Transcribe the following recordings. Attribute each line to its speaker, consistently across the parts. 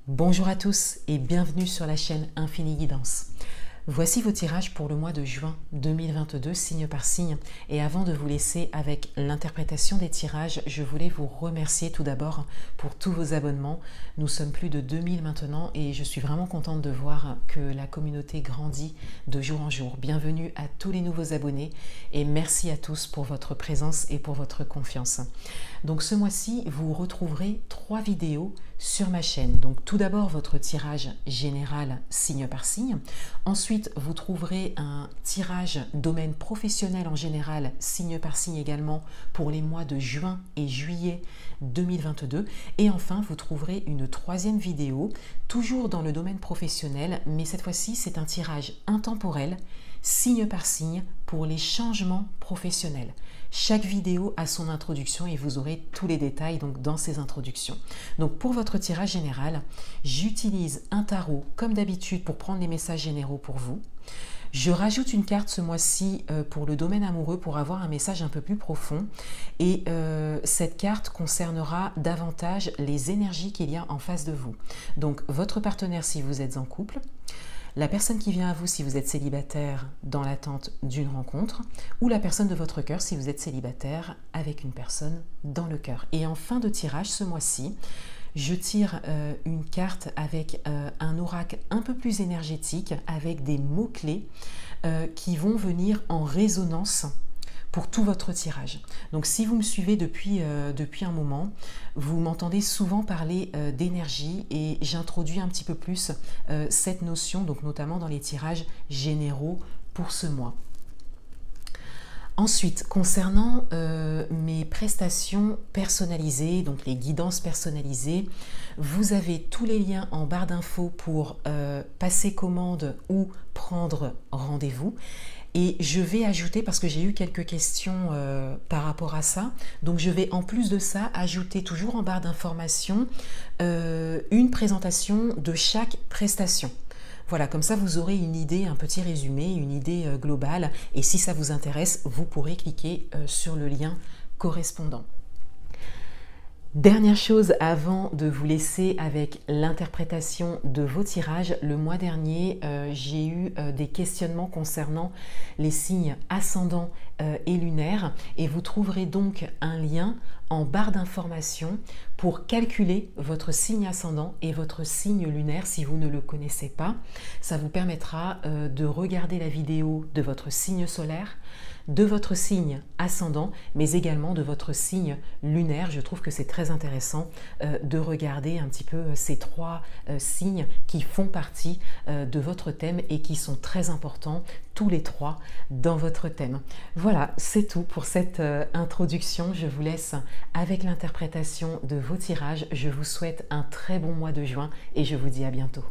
Speaker 1: Bonjour à tous et bienvenue sur la chaîne Infini Guidance. Voici vos tirages pour le mois de juin 2022, signe par signe. Et avant de vous laisser avec l'interprétation des tirages, je voulais vous remercier tout d'abord pour tous vos abonnements. Nous sommes plus de 2000 maintenant et je suis vraiment contente de voir que la communauté grandit de jour en jour. Bienvenue à tous les nouveaux abonnés et merci à tous pour votre présence et pour votre confiance. Donc ce mois-ci, vous retrouverez 3 vidéos sur ma chaîne. Donc tout d'abord votre tirage général signe par signe. Ensuite, vous trouverez un tirage domaine professionnel en général, signe par signe également, pour les mois de juin et juillet 2022. Et enfin, vous trouverez une 3e vidéo, toujours dans le domaine professionnel, mais cette fois-ci, c'est un tirage intemporel, signe par signe, pour les changements professionnels. Chaque vidéo a son introduction et vous aurez tous les détails donc, dans ces introductions. Donc pour votre tirage général, j'utilise un tarot comme d'habitude pour prendre les messages généraux pour vous. Je rajoute une carte ce mois-ci pour le domaine amoureux pour avoir un message un peu plus profond et cette carte concernera davantage les énergies qu'il y a en face de vous. Donc votre partenaire si vous êtes en couple, la personne qui vient à vous si vous êtes célibataire dans l'attente d'une rencontre ou la personne de votre cœur si vous êtes célibataire avec une personne dans le cœur. Et en fin de tirage ce mois-ci, je tire une carte avec un oracle un peu plus énergétique avec des mots-clés qui vont venir en résonance pour tout votre tirage. Donc si vous me suivez depuis un moment, vous m'entendez souvent parler d'énergie et j'introduis un petit peu plus cette notion, donc notamment dans les tirages généraux pour ce mois. Ensuite, concernant mes prestations personnalisées, donc les guidances personnalisées, vous avez tous les liens en barre d'infos pour passer commande ou prendre rendez-vous. Et je vais ajouter, parce que j'ai eu quelques questions par rapport à ça, donc je vais en plus de ça ajouter toujours en barre d'informations une présentation de chaque prestation. Voilà, comme ça vous aurez une idée, un petit résumé, une idée globale. Et si ça vous intéresse, vous pourrez cliquer sur le lien correspondant. Dernière chose avant de vous laisser avec l'interprétation de vos tirages, le mois dernier j'ai eu des questionnements concernant les signes ascendants et lunaires et vous trouverez donc un lien en barre d'informations pour calculer votre signe ascendant et votre signe lunaire si vous ne le connaissez pas. Ça vous permettra de regarder la vidéo de votre signe solaire, de votre signe ascendant, mais également de votre signe lunaire. Je trouve que c'est très intéressant de regarder un petit peu ces 3 signes qui font partie de votre thème et qui sont très importants, tous les 3, dans votre thème. Voilà, c'est tout pour cette introduction. Je vous laisse avec l'interprétation de vos tirages. Je vous souhaite un très bon mois de juin et je vous dis à bientôt.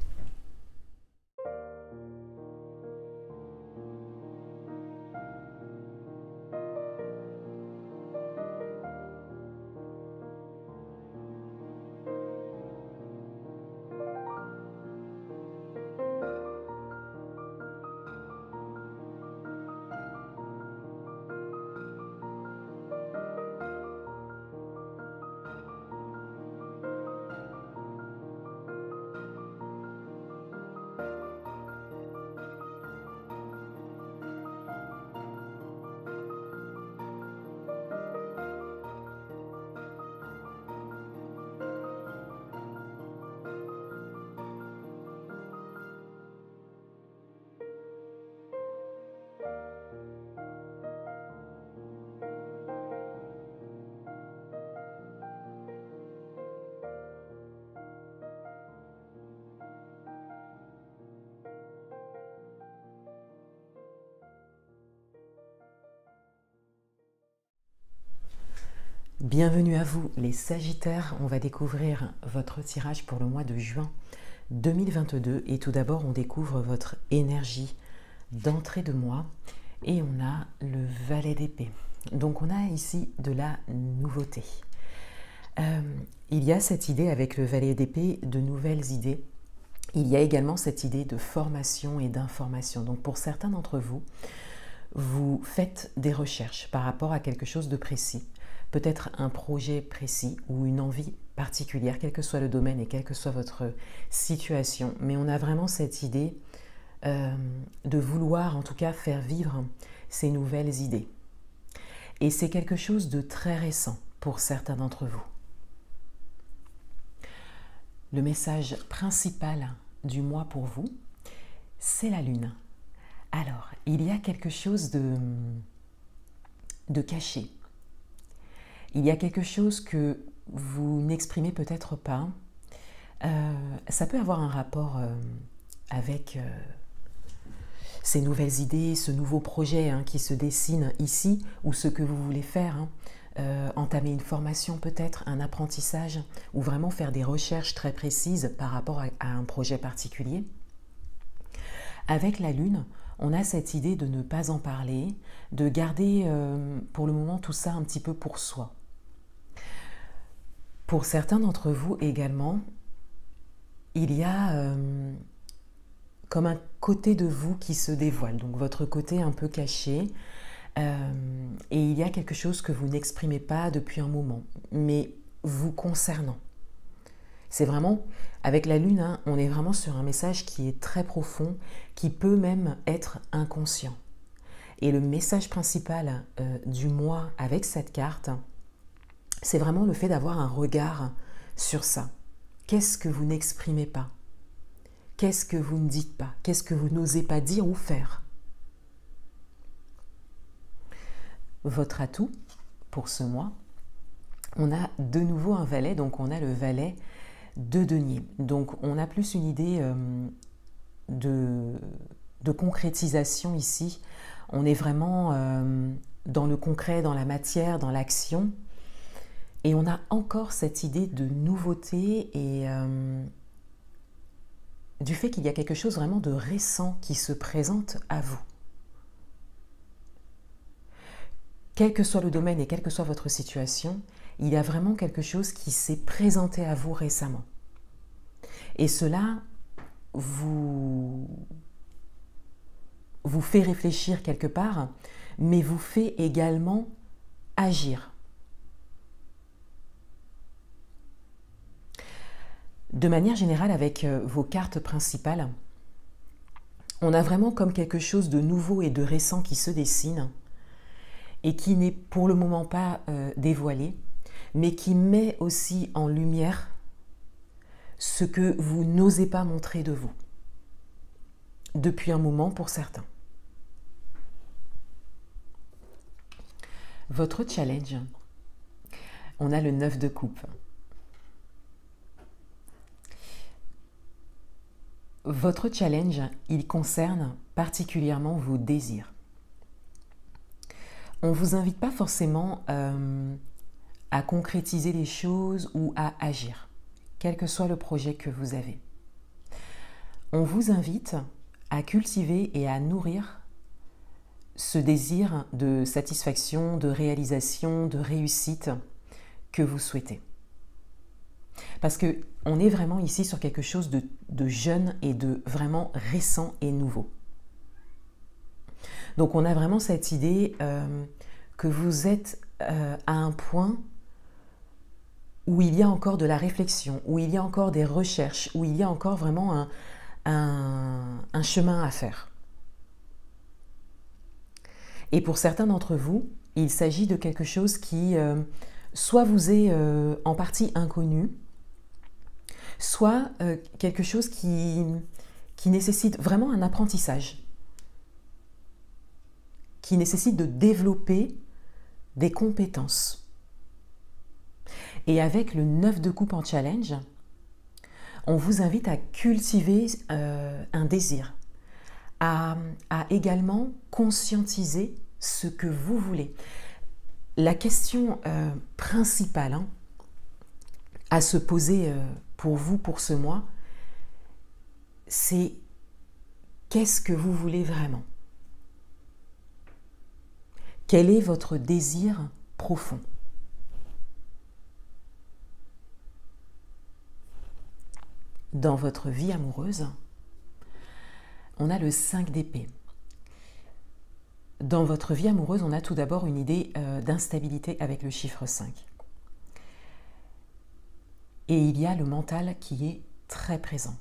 Speaker 1: Bienvenue à vous les Sagittaires, on va découvrir votre tirage pour le mois de juin 2022 et tout d'abord on découvre votre énergie d'entrée de mois et on a le valet d'épée. Donc on a ici de la nouveauté. Il y a cette idée avec le valet d'épée de nouvelles idées. Il y a également cette idée de formation et d'information. Donc pour certains d'entre vous, vous faites des recherches par rapport à quelque chose de précis. peut-être un projet précis ou une envie particulière, quel que soit le domaine et quelle que soit votre situation. Mais on a vraiment cette idée de vouloir en tout cas faire vivre ces nouvelles idées. Et c'est quelque chose de très récent pour certains d'entre vous. Le message principal du mois pour vous, c'est la Lune. Alors, il y a quelque chose de caché. Il y a quelque chose que vous n'exprimez peut-être pas. Ça peut avoir un rapport avec ces nouvelles idées, ce nouveau projet qui se dessine ici, ou ce que vous voulez faire. Entamer une formation peut-être, un apprentissage, ou vraiment faire des recherches très précises par rapport à un projet particulier. Avec la Lune, on a cette idée de ne pas en parler, de garder pour le moment tout ça un petit peu pour soi. Pour certains d'entre vous également, il y a comme un côté de vous qui se dévoile, donc votre côté un peu caché, et il y a quelque chose que vous n'exprimez pas depuis un moment, mais vous concernant. C'est vraiment, avec la Lune, on est vraiment sur un message qui est très profond, qui peut même être inconscient. Et le message principal du mois avec cette carte, c'est vraiment le fait d'avoir un regard sur ça. Qu'est-ce que vous n'exprimez pas? Qu'est-ce que vous ne dites pas? Qu'est-ce que vous n'osez pas dire ou faire? Votre atout pour ce mois, on a de nouveau un valet, donc on a le valet de denier. Donc on a plus une idée de concrétisation ici. On est vraiment dans le concret, dans la matière, dans l'action. Et on a encore cette idée de nouveauté et du fait qu'il y a quelque chose vraiment de récent qui se présente à vous. Quel que soit le domaine et quelle que soit votre situation, il y a vraiment quelque chose qui s'est présenté à vous récemment. Et cela vous fait réfléchir quelque part, mais vous fait également agir. De manière générale, avec vos cartes principales, on a vraiment comme quelque chose de nouveau et de récent qui se dessine et qui n'est pour le moment pas dévoilé, mais qui met aussi en lumière ce que vous n'osez pas montrer de vous, depuis un moment pour certains. Votre challenge, on a le 9 de coupe. Votre challenge, il concerne particulièrement vos désirs. On ne vous invite pas forcément à concrétiser les choses ou à agir, quel que soit le projet que vous avez. On vous invite à cultiver et à nourrir ce désir de satisfaction, de réalisation, de réussite que vous souhaitez. Parce qu'on est vraiment ici sur quelque chose de jeune et de vraiment récent et nouveau. Donc on a vraiment cette idée que vous êtes à un point où il y a encore de la réflexion, où il y a encore des recherches, où il y a encore vraiment un chemin à faire. Et pour certains d'entre vous, il s'agit de quelque chose qui soit vous est en partie inconnu, soit quelque chose qui nécessite vraiment un apprentissage, qui nécessite de développer des compétences. Et avec le 9 de coupe en challenge, on vous invite à cultiver un désir, à également conscientiser ce que vous voulez. La question principale à se poser pour vous, pour ce mois, c'est qu'est-ce que vous voulez vraiment? Quel est votre désir profond? Dans votre vie amoureuse, on a le 5 d'épée. Dans votre vie amoureuse, on a tout d'abord une idée d'instabilité avec le chiffre 5. Et il y a le mental qui est très présent.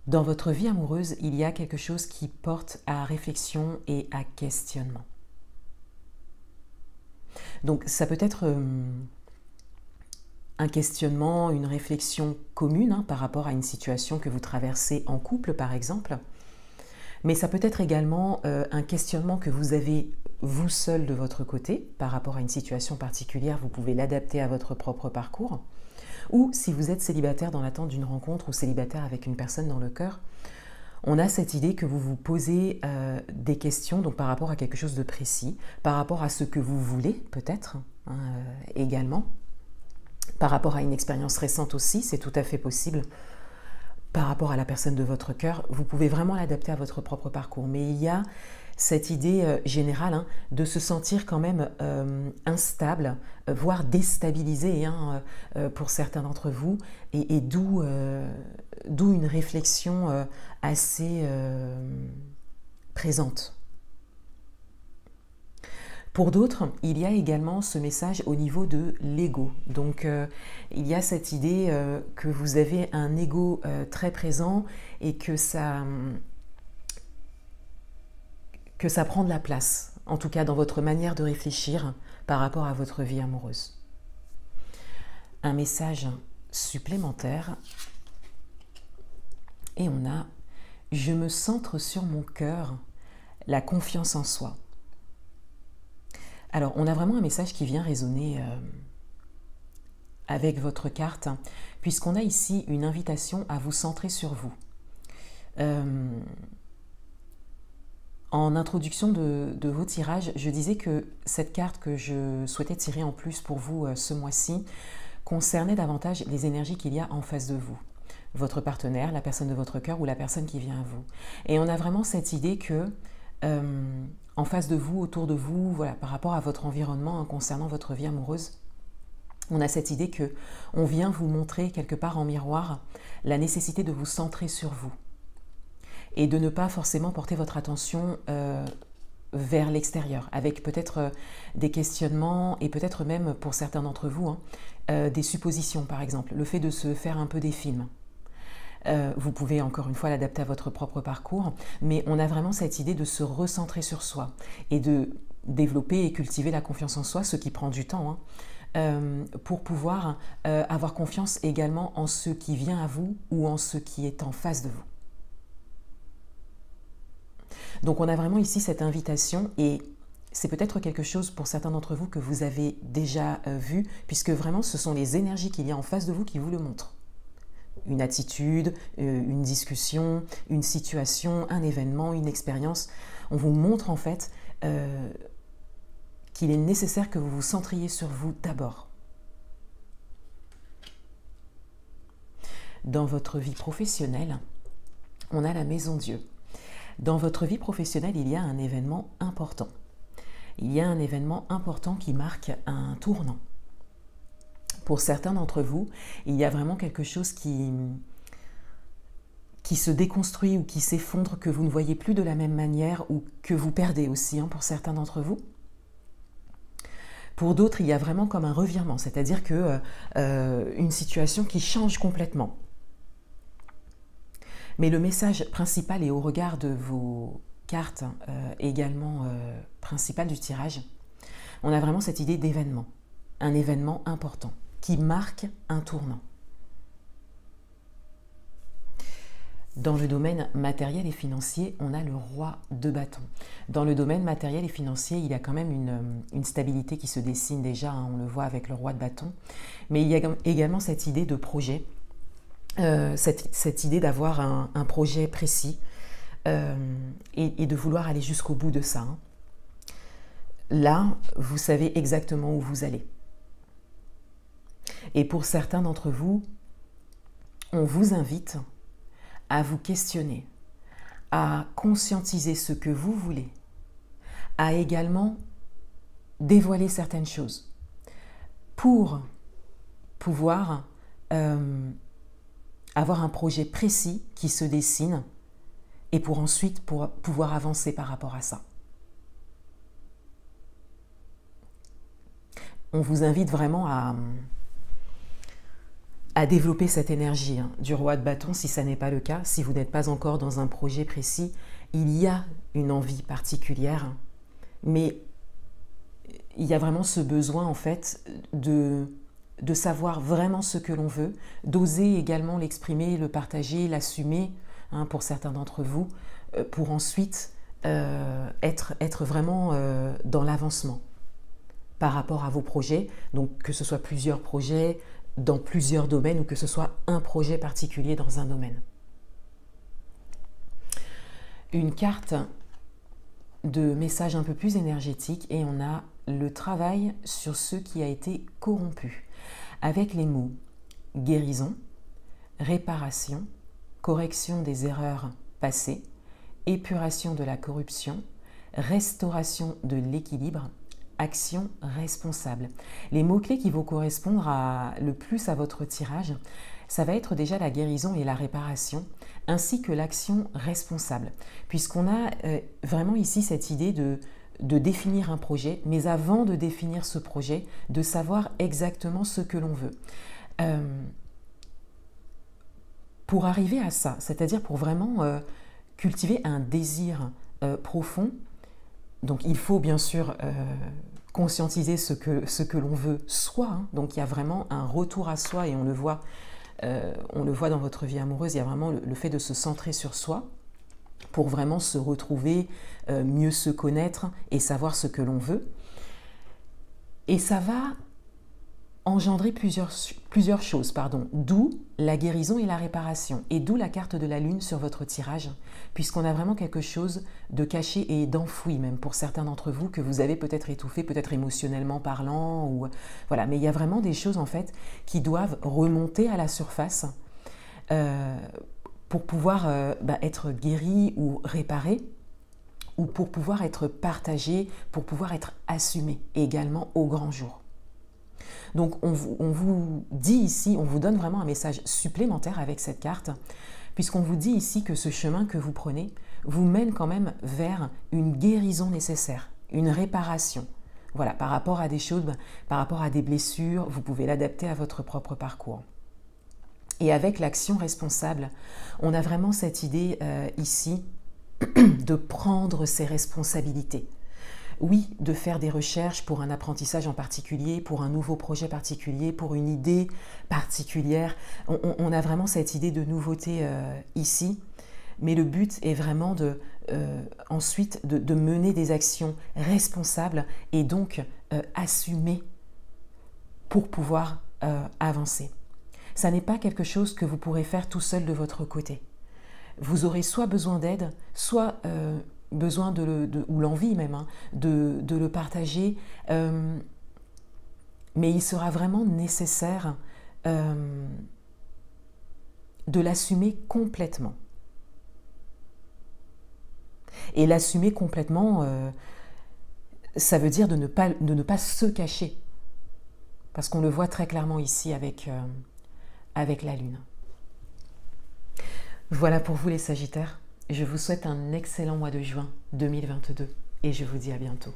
Speaker 1: Dans votre vie amoureuse, il y a quelque chose qui porte à réflexion et à questionnement. Donc ça peut être un questionnement, une réflexion commune par rapport à une situation que vous traversez en couple par exemple, mais ça peut être également un questionnement que vous avez vous seul de votre côté par rapport à une situation particulière, vous pouvez l'adapter à votre propre parcours, ou si vous êtes célibataire dans l'attente d'une rencontre ou célibataire avec une personne dans le cœur, on a cette idée que vous vous posez des questions donc par rapport à quelque chose de précis, par rapport à ce que vous voulez peut-être également, par rapport à une expérience récente aussi, c'est tout à fait possible, par rapport à la personne de votre cœur, vous pouvez vraiment l'adapter à votre propre parcours. Mais il y a cette idée générale de se sentir quand même instable, voire déstabilisé pour certains d'entre vous, et d'où une réflexion assez présente. Pour d'autres, il y a également ce message au niveau de l'ego. Donc, il y a cette idée que vous avez un ego très présent et que ça prend de la place, en tout cas dans votre manière de réfléchir par rapport à votre vie amoureuse. Un message supplémentaire et on a « Je me centre sur mon cœur, la confiance en soi ». Alors, on a vraiment un message qui vient résonner avec votre carte, puisqu'on a ici une invitation à vous centrer sur vous. En introduction de vos tirages, je disais que cette carte que je souhaitais tirer en plus pour vous ce mois-ci concernait davantage les énergies qu'il y a en face de vous. Votre partenaire, la personne de votre cœur ou la personne qui vient à vous. Et on a vraiment cette idée que en face de vous, autour de vous, voilà, par rapport à votre environnement concernant votre vie amoureuse, on a cette idée que on vient vous montrer quelque part en miroir la nécessité de vous centrer sur vous et de ne pas forcément porter votre attention vers l'extérieur, avec peut-être des questionnements et peut-être même pour certains d'entre vous, des suppositions par exemple, le fait de se faire un peu des films. Vous pouvez encore une fois l'adapter à votre propre parcours, mais on a vraiment cette idée de se recentrer sur soi et de développer et cultiver la confiance en soi, ce qui prend du temps, pour pouvoir avoir confiance également en ce qui vient à vous ou en ce qui est en face de vous. Donc on a vraiment ici cette invitation et c'est peut-être quelque chose pour certains d'entre vous que vous avez déjà vu, puisque vraiment ce sont les énergies qu'il y a en face de vous qui vous le montrent. Une attitude, une discussion, une situation, un événement, une expérience. On vous montre en fait qu'il est nécessaire que vous vous centriez sur vous d'abord. Dans votre vie professionnelle, on a la Maison Dieu. Dans votre vie professionnelle, il y a un événement important. Il y a un événement important qui marque un tournant. Pour certains d'entre vous, il y a vraiment quelque chose qui se déconstruit ou qui s'effondre, que vous ne voyez plus de la même manière ou que vous perdez aussi, pour certains d'entre vous. Pour d'autres, il y a vraiment comme un revirement, c'est-à-dire que une situation qui change complètement. Mais le message principal et au regard de vos cartes également principales du tirage, on a vraiment cette idée d'événement, un événement important qui marque un tournant. Dans le domaine matériel et financier, on a le roi de bâton. Dans le domaine matériel et financier, il y a quand même une stabilité qui se dessine déjà, on le voit avec le roi de bâton, mais il y a également cette idée de projet, cette idée d'avoir un projet précis et de vouloir aller jusqu'au bout de ça. Là, vous savez exactement où vous allez. Et pour certains d'entre vous, on vous invite à vous questionner, à conscientiser ce que vous voulez, à également dévoiler certaines choses pour pouvoir avoir un projet précis qui se dessine et pour ensuite pouvoir avancer par rapport à ça. On vous invite vraiment à développer cette énergie du roi de bâton si ça n'est pas le cas. Si vous n'êtes pas encore dans un projet précis, il y a une envie particulière, mais il y a vraiment ce besoin en fait de savoir vraiment ce que l'on veut, d'oser également l'exprimer, le partager, l'assumer pour certains d'entre vous, pour ensuite être vraiment dans l'avancement par rapport à vos projets, donc que ce soit plusieurs projets dans plusieurs domaines ou que ce soit un projet particulier dans un domaine. Une carte de message un peu plus énergétique et on a le travail sur ce qui a été corrompu avec les mots guérison, réparation, correction des erreurs passées, épuration de la corruption, restauration de l'équilibre, action responsable. Les mots-clés qui vont correspondre le plus à votre tirage, ça va être déjà la guérison et la réparation, ainsi que l'action responsable, puisqu'on a vraiment ici cette idée de définir un projet, mais avant de définir ce projet, de savoir exactement ce que l'on veut. Pour arriver à ça, c'est-à-dire pour vraiment cultiver un désir profond, donc il faut bien sûr conscientiser ce que l'on veut soi, donc il y a vraiment un retour à soi et on le voit dans votre vie amoureuse, il y a vraiment le fait de se centrer sur soi pour vraiment se retrouver, mieux se connaître et savoir ce que l'on veut. Et ça va engendrer plusieurs choses, d'où la guérison et la réparation, et d'où la carte de la lune sur votre tirage, puisqu'on a vraiment quelque chose de caché et d'enfoui, même pour certains d'entre vous, que vous avez peut-être étouffé, peut-être émotionnellement parlant, ou voilà. Mais il y a vraiment des choses en fait qui doivent remonter à la surface pour pouvoir être guéries ou réparées, ou pour pouvoir être partagées, pour pouvoir être assumées également au grand jour. Donc on vous dit ici, on vous donne vraiment un message supplémentaire avec cette carte, puisqu'on vous dit ici que ce chemin que vous prenez vous mène quand même vers une guérison nécessaire, une réparation. Voilà, par rapport à des choses, par rapport à des blessures, vous pouvez l'adapter à votre propre parcours. Et avec l'action responsable, on a vraiment cette idée ici de prendre ses responsabilités. Oui, de faire des recherches pour un apprentissage en particulier, pour un nouveau projet particulier, pour une idée particulière. On a vraiment cette idée de nouveauté ici, mais le but est vraiment ensuite de mener des actions responsables et donc assumées pour pouvoir avancer. Ça n'est pas quelque chose que vous pourrez faire tout seul de votre côté. Vous aurez soit besoin d'aide, soit besoin ou l'envie même de le partager, mais il sera vraiment nécessaire de l'assumer complètement. Et l'assumer complètement, ça veut dire de ne pas se cacher, parce qu'on le voit très clairement ici avec la Lune. Voilà pour vous les Sagittaires. Je vous souhaite un excellent mois de juin 2022 et je vous dis à bientôt.